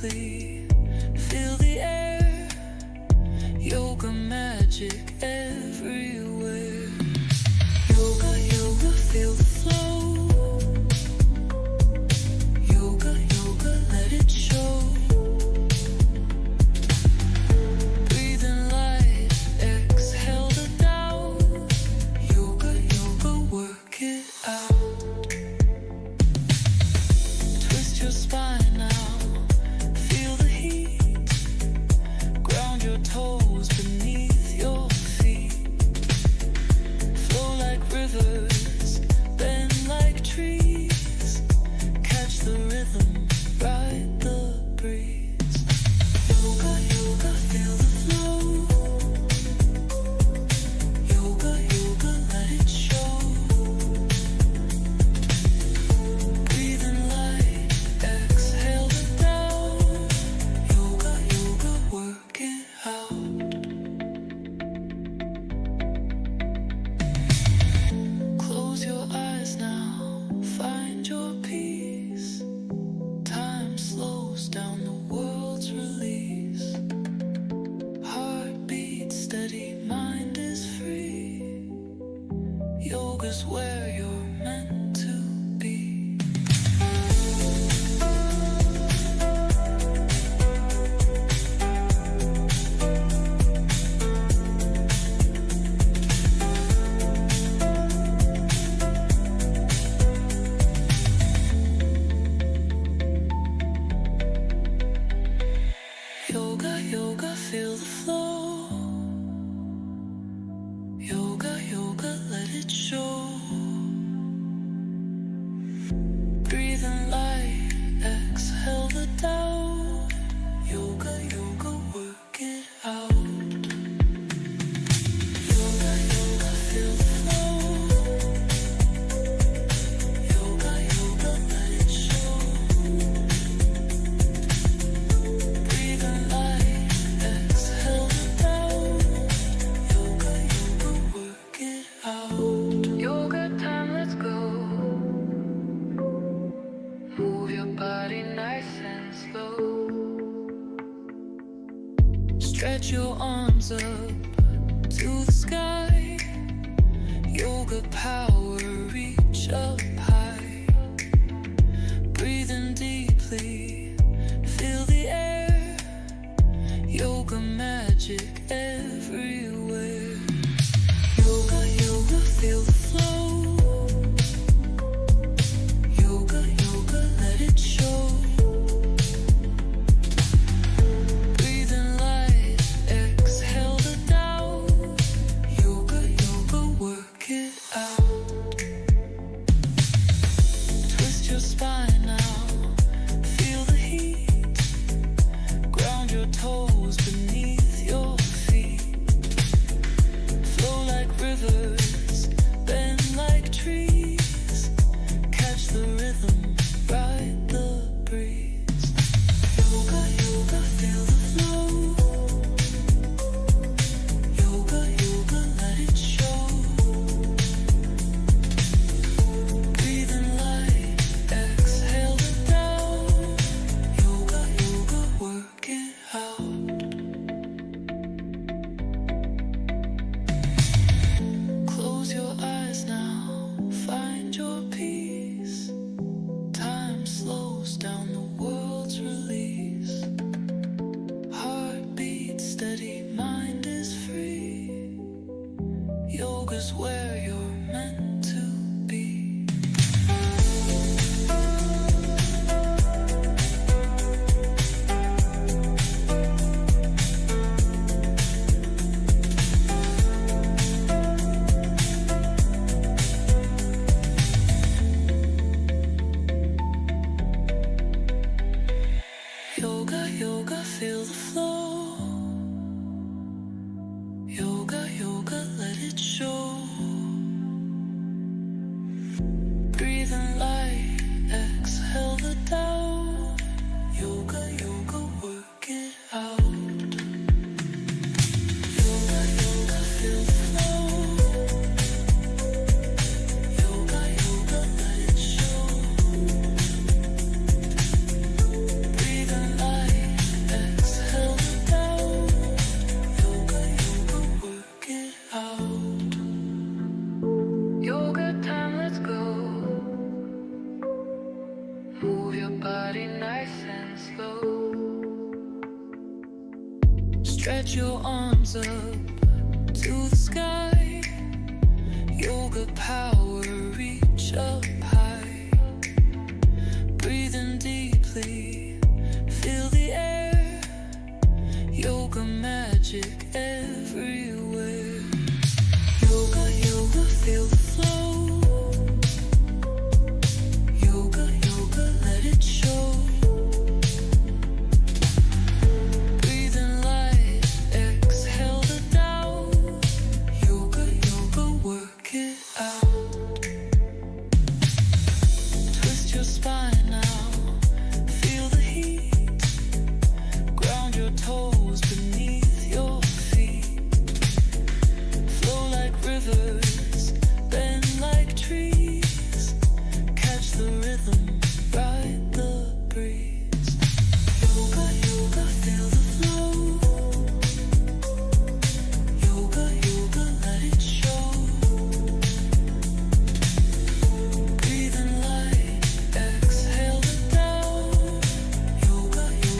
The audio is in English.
deeply. Feel the air, yoga magic everywhere. Yoga, yoga, feel the flow. Yoga, yoga, let it show. Breathe in light, exhale the doubt. Yoga, yoga, work it out. Twist your spine now, feel the heat. Ground your toes beneath your feet. Flow like rivers, bend like trees. Catch the rhythm, ride the breeze. Yoga, yoga, feel the flow. Yoga, yoga, let it show. Breathe in light, exhale the doubt. Yoga, yoga, work it out. Close your eyes now, find your peace. Time slows down, the world's release. Heartbeat steady, mind is free. Yoga's where you're meant to be. Yoga, yoga, feel the flow. Yoga, yoga, let it show. Breathe in light, exhale the doubt. Yoga, yoga, work it out. Yoga, yoga, feel the flow. Yoga, yoga, let it show. Breathe in light, exhale the doubt. Yoga, yoga, work it out. Yoga time, let's go. Move your body nice and slow. Stretch your arms up to the sky. Yoga power, reach up high. Breathe in deeply, feel the air. Yoga magic everywhere. Yoga, yoga, feel the flow. Yoga, yoga, let it show. Breathe in light, exhale the doubt. Yoga, yoga, work it out. Twist your spine now, feel the heat. Ground your toes beneath your feet. Flow like rivers, bend like trees. Catch the rhythm, ride the breeze. Yoga, yoga, feel the flow. Yoga, yoga, let it show. Breathe in light, exhale the doubt. Yoga, yoga, work it out. Close your eyes now, find your peace. Time slows down, the world's release. Heartbeat steady, mind is free. Yoga's where you're meant to be. Yoga, yoga, feel the flow. Yoga, yoga, let it show. Breathe in light, exhale the doubt. Yoga, yoga, work it out. Yoga, yoga, feel the flow. Yoga, yoga, let it show. Breathe in light. body nice and slow. Stretch your arms up to the sky. Yoga power, reach up high. Breathe in deeply, feel the air. Yoga magic everywhere. Yoga, yoga, feel the flow. Yoga, yoga, let it show. Breathe in light, exhale the doubt. Yoga, yoga, work it out. Twist your spine now, feel the heat. Ground your toes beneath your feet. Flow like rivers, bend like trees. Catch the rhythm, ride the breeze. Yoga, yoga, feel the